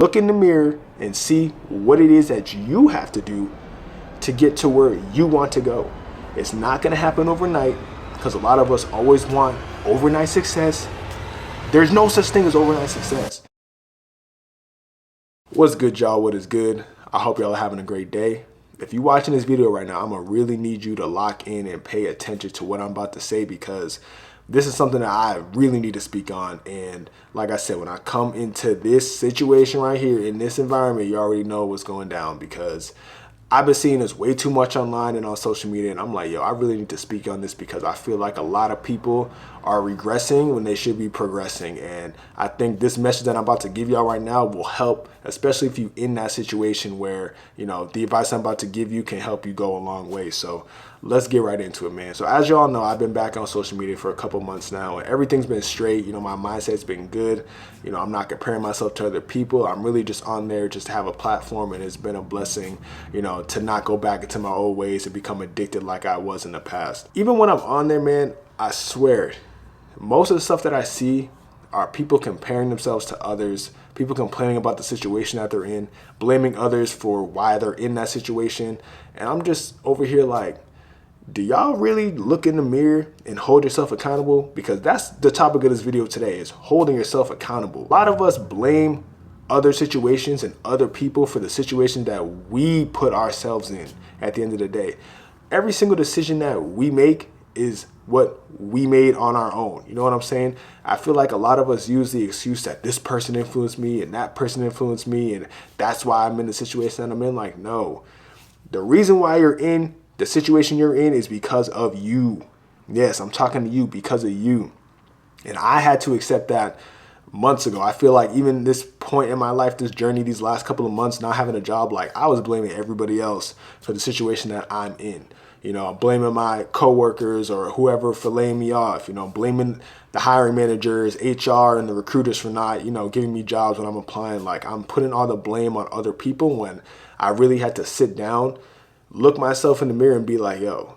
Look in the mirror and see what it is that you have to do to get to where you want to go. It's not going to happen overnight because a lot of us always want overnight success. There's no such thing as overnight success. What's good, y'all? What is good? I hope y'all are having a great day. If you're watching this video right now, I'm going to really need you to lock in and pay attention to what I'm about to say, because this is something that I really need to speak on. And like I said, when I come into this situation right here in this environment, you already know what's going down, because I've been seeing this way too much online and on social media, and I'm like, yo, I really need to speak on this because I feel like a lot of people are regressing when they should be progressing. And I think this message that I'm about to give y'all right now will help, especially if you're in that situation where, you know, the advice I'm about to give you can help you go a long way. So let's get right into it, man. So as y'all know, I've been back on social media for a couple months now, and everything's been straight. You know, my mindset's been good. You know, I'm not comparing myself to other people. I'm really just on there just to have a platform, and it's been a blessing, you know, to not go back into my old ways and become addicted like I was in the past. Even when I'm on there, man, I swear, most of the stuff that I see are people comparing themselves to others, people complaining about the situation that they're in, blaming others for why they're in that situation. And I'm just over here like, do y'all really look in the mirror and hold yourself accountable? Because that's the topic of this video today, is holding yourself accountable. A lot of us blame other situations and other people for the situation that we put ourselves in at the end of the day. Every single decision that we make is what we made on our own. You know what I'm saying? I feel like a lot of us use the excuse that this person influenced me and that person influenced me, and that's why I'm in the situation that I'm in. Like, no. The reason why you're in the situation you're in is because of you. Yes, I'm talking to you, because of you. And I had to accept that months ago. I feel like even this point in my life, this journey, these last couple of months, not having a job, like I was blaming everybody else for the situation that I'm in. You know, blaming my coworkers or whoever for laying me off, you know, blaming the hiring managers, HR, and the recruiters for not, you know, giving me jobs when I'm applying. Like, I'm putting all the blame on other people when I really had to sit down, look myself in the mirror and be like, yo,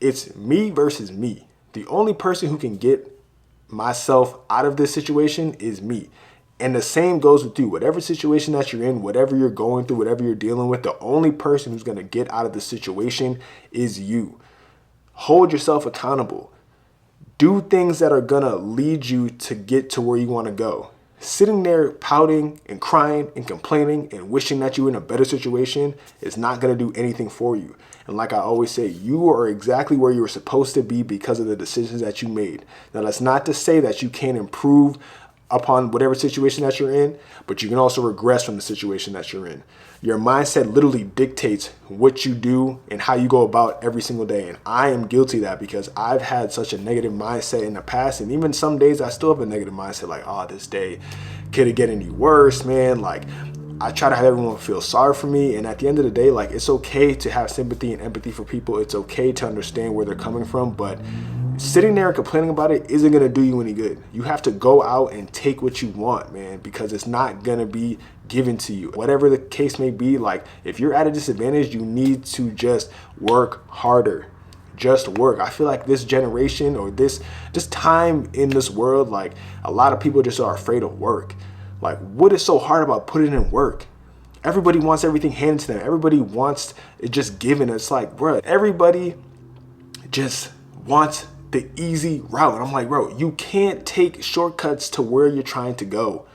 it's me versus me. The only person who can get myself out of this situation is me. And the same goes with you. Whatever situation that you're in, whatever you're going through, whatever you're dealing with, the only person who's going to get out of the situation is you. Hold yourself accountable. Do things that are going to lead you to get to where you want to go. Sitting there pouting and crying and complaining and wishing that you were in a better situation is not going to do anything for you. And like I always say, you are exactly where you were supposed to be because of the decisions that you made. Now, that's not to say that you can't improve upon whatever situation that you're in, but you can also regress from the situation that you're in. Your mindset literally dictates what you do and how you go about every single day. And I am guilty of that because I've had such a negative mindset in the past. And even some days I still have a negative mindset, like, oh, this day could it get any worse, man? Like, I try to have everyone feel sorry for me. And at the end of the day, like, it's okay to have sympathy and empathy for people. It's okay to understand where they're coming from, but sitting there and complaining about it isn't going to do you any good. You have to go out and take what you want, man, because it's not going to be given to you. Whatever the case may be, like, if you're at a disadvantage, you need to just work harder. Just work. I feel like this generation or this time in this world, like, a lot of people just are afraid of work. Like, what is so hard about putting in work? Everybody wants everything handed to them. Everybody wants it just given. It's like, bro, everybody just wants the easy route. And I'm like, bro, you can't take shortcuts to where you're trying to go.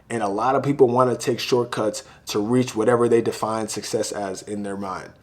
And a lot of people want to take shortcuts to reach whatever they define success as in their mind.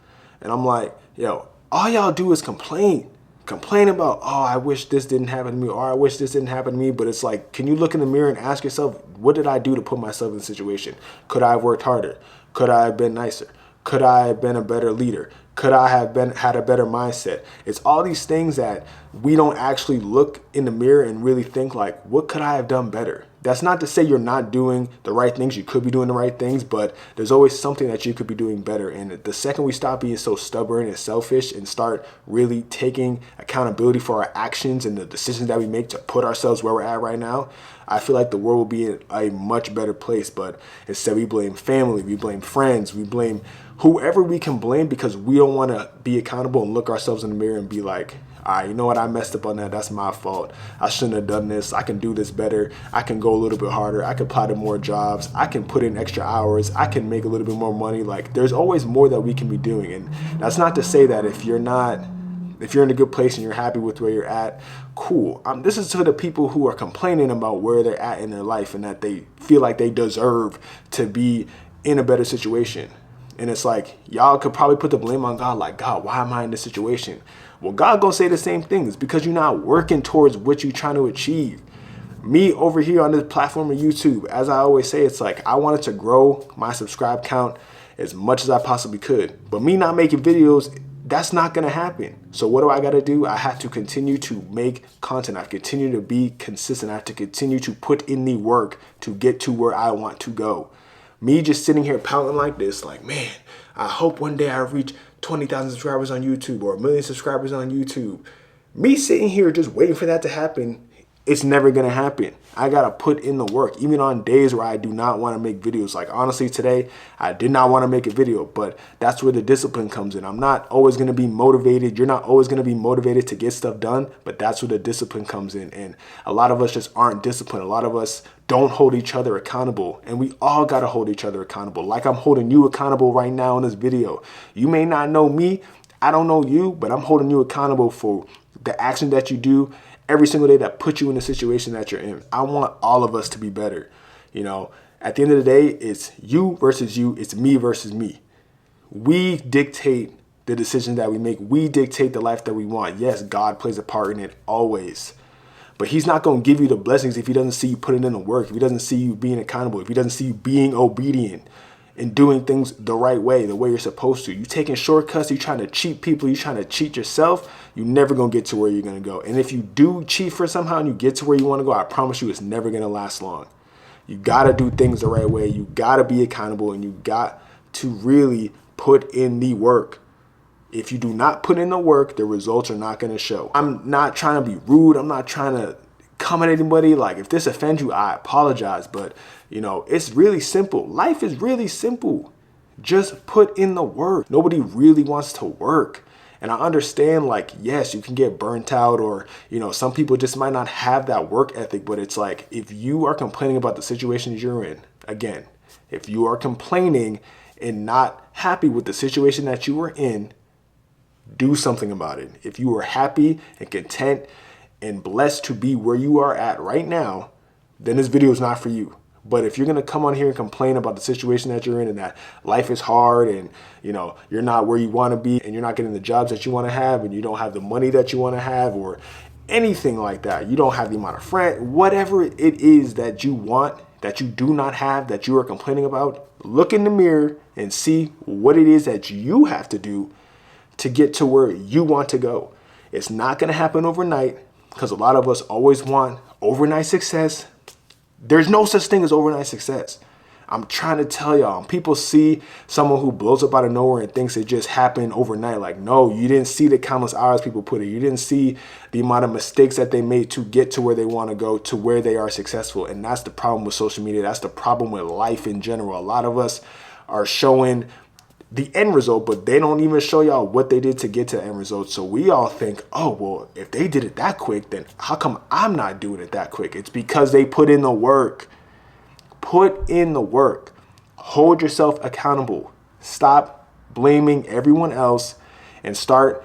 And I'm like, yo, all y'all do is complain. Complain about, oh, I wish this didn't happen to me, or I wish this didn't happen to me. But it's like, can you look in the mirror and ask yourself, what did I do to put myself in the situation? Could I have worked harder? Could I have been nicer? Could I have been a better leader? Could I have had a better mindset? It's all these things that we don't actually look in the mirror and really think like, what could I have done better? That's not to say you're not doing the right things. You could be doing the right things, but there's always something that you could be doing better. And the second we stop being so stubborn and selfish and start really taking accountability for our actions and the decisions that we make to put ourselves where we're at right now, I feel like the world will be in a much better place. But instead, we blame family, we blame friends, we blame whoever we can blame because we don't want to be accountable and look ourselves in the mirror and be like, all right, you know what, I messed up on that. That's my fault. I shouldn't have done this. I can do this better. I can go a little bit harder. I can apply to more jobs. I can put in extra hours. I can make a little bit more money. Like, there's always more that we can be doing. And that's not to say that if you're in a good place and you're happy with where you're at, cool. This is to the people who are complaining about where they're at in their life and that they feel like they deserve to be in a better situation. And it's like, y'all could probably put the blame on God, like, God, why am I in this situation? Well, God gonna say the same thing. It's because you're not working towards what you're trying to achieve. Me over here on this platform of YouTube, as I always say, it's like I wanted to grow my subscribe count as much as I possibly could. But me not making videos, that's not gonna happen. So what do I gotta do? I have to continue to make content. I have to continue to be consistent. I have to continue to put in the work to get to where I want to go. Me just sitting here pouting like this, like, man, I hope one day I reach 20,000 subscribers on YouTube or 1 million subscribers on YouTube. Me sitting here just waiting for that to happen, it's never gonna happen. I gotta put in the work, even on days where I do not wanna make videos. Like, honestly, today, I did not wanna make a video, but that's where the discipline comes in. I'm not always gonna be motivated. You're not always gonna be motivated to get stuff done, but that's where the discipline comes in. And a lot of us just aren't disciplined. A lot of us don't hold each other accountable, and we all gotta hold each other accountable. Like I'm holding you accountable right now in this video. You may not know me, I don't know you, but I'm holding you accountable for the action that you do every single day that puts you in the situation that you're in. I want all of us to be better. You know, at the end of the day, it's you versus you. It's me versus me. We dictate the decisions that we make. We dictate the life that we want. Yes, God plays a part in it always. But he's not going to give you the blessings if he doesn't see you putting in the work, if he doesn't see you being accountable, if he doesn't see you being obedient and doing things the right way, the way you're supposed to. You taking shortcuts, you trying to cheat people, you trying to cheat yourself, you're never going to get to where you're going to go. And if you do cheat for somehow and you get to where you want to go, I promise you it's never going to last long. You got to do things the right way. You got to be accountable, and you got to really put in the work. If you do not put in the work, the results are not going to show. I'm not trying to be rude. I'm not trying to come at anybody. Like, if this offends you, I apologize. But, you know, it's really simple. Life is really simple. Just put in the work. Nobody really wants to work. And I understand, like, yes, you can get burnt out, or, you know, some people just might not have that work ethic. But it's like, if you are complaining about the situations you're in, again, if you are complaining and not happy with the situation that you are in, do something about it. If you are happy and content and blessed to be where you are at right now, then this video is not for you. But if you're going to come on here and complain about the situation that you're in and that life is hard and, you know, you're not where you want to be and you're not getting the jobs that you want to have and you don't have the money that you want to have or anything like that, you don't have the amount of friends, whatever it is that you want, that you do not have, that you are complaining about, look in the mirror and see what it is that you have to do to get to where you want to go. It's not going to happen overnight, because a lot of us always want overnight success. There's no such thing as overnight success. I'm trying to tell y'all, people see someone who blows up out of nowhere and thinks it just happened overnight. Like, no, you didn't see the countless hours people put in. You didn't see the amount of mistakes that they made to get to where they want to go, to where they are successful. And that's the problem with social media. That's the problem with life in general. A lot of us are showing the end result, but they don't even show y'all what they did to get to the end result. So we all think, oh, well, if they did it that quick, then how come I'm not doing it that quick? It's because they put in the work. Put in the work. Hold yourself accountable. Stop blaming everyone else and start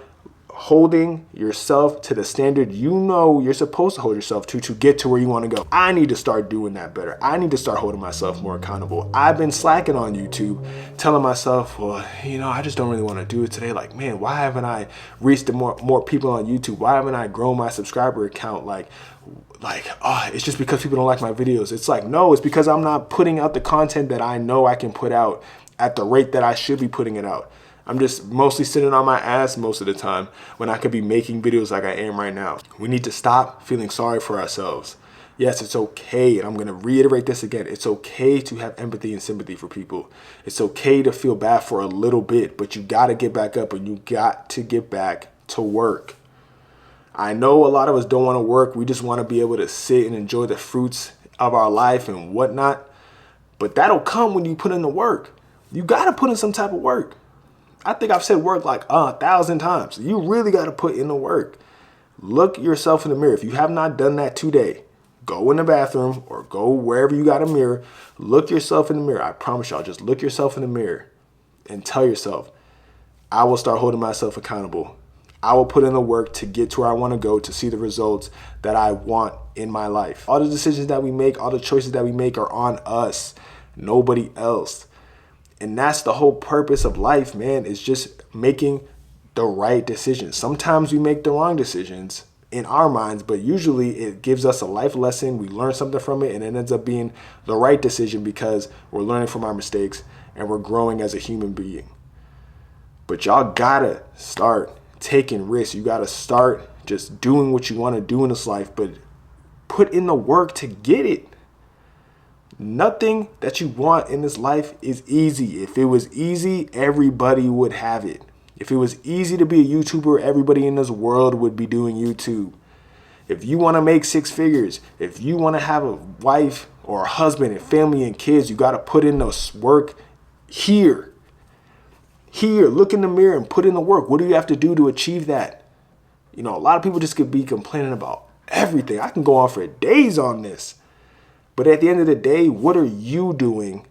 holding yourself to the standard you know you're supposed to hold yourself to get to where you want to go. I need to start doing that better. I need to start holding myself more accountable. I've been slacking on YouTube, telling myself, well, you know, I just don't really want to do it today. Like, man, why haven't I reached more people on YouTube? Why haven't I grown my subscriber account? Like, oh, it's just because people don't like my videos. It's like, no, it's because I'm not putting out the content that I know I can put out at the rate that I should be putting it out. I'm just mostly sitting on my ass most of the time when I could be making videos like I am right now. We need to stop feeling sorry for ourselves. Yes, it's okay, and I'm going to reiterate this again. It's okay to have empathy and sympathy for people. It's okay to feel bad for a little bit, but you got to get back up and you got to get back to work. I know a lot of us don't want to work. We just want to be able to sit and enjoy the fruits of our life and whatnot. But that'll come when you put in the work. You got to put in some type of work. I think I've said work like 1,000 times. You really got to put in the work. Look yourself in the mirror. If you have not done that today, go in the bathroom or go wherever you got a mirror. Look yourself in the mirror. I promise y'all, just look yourself in the mirror and tell yourself, I will start holding myself accountable. I will put in the work to get to where I want to go, to see the results that I want in my life. All the decisions that we make, all the choices that we make are on us, nobody else. And that's the whole purpose of life, man, is just making the right decisions. Sometimes we make the wrong decisions in our minds, but usually it gives us a life lesson. We learn something from it, and it ends up being the right decision because we're learning from our mistakes and we're growing as a human being. But y'all gotta start taking risks. You gotta start just doing what you want to do in this life, but put in the work to get it. Nothing that you want in this life is easy. If it was easy, everybody would have it. If it was easy to be a YouTuber, everybody in this world would be doing YouTube. If you want to make 6 figures, if you want to have a wife or a husband and family and kids, you got to put in the work here. Here, look in the mirror and put in the work. What do you have to do to achieve that? You know, a lot of people just could be complaining about everything. I can go on for days on this. But at the end of the day, what are you doing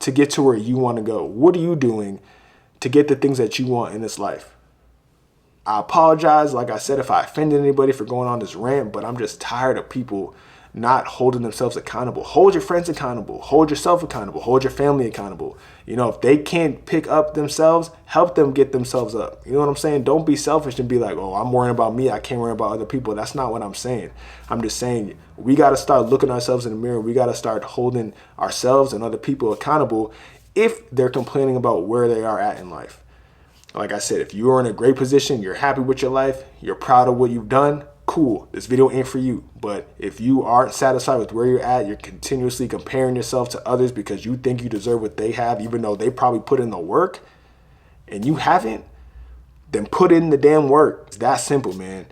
to get to where you want to go? What are you doing to get the things that you want in this life? I apologize, like I said, if I offended anybody for going on this rant, but I'm just tired of people not holding themselves accountable. Hold your friends accountable. Hold yourself accountable. Hold your family accountable. You know, if they can't pick up themselves, help them get themselves up. You know what I'm saying? Don't be selfish and be like, oh, I'm worrying about me. I can't worry about other people. That's not what I'm saying. I'm just saying we got to start looking ourselves in the mirror. We got to start holding ourselves and other people accountable if they're complaining about where they are at in life. Like I said, if you are in a great position, you're happy with your life, you're proud of what you've done, cool, this video ain't for you. But if you aren't satisfied with where you're at, you're continuously comparing yourself to others because you think you deserve what they have, even though they probably put in the work and you haven't, then put in the damn work. It's that simple, man.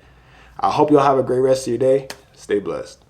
I hope y'all have a great rest of your day. Stay blessed.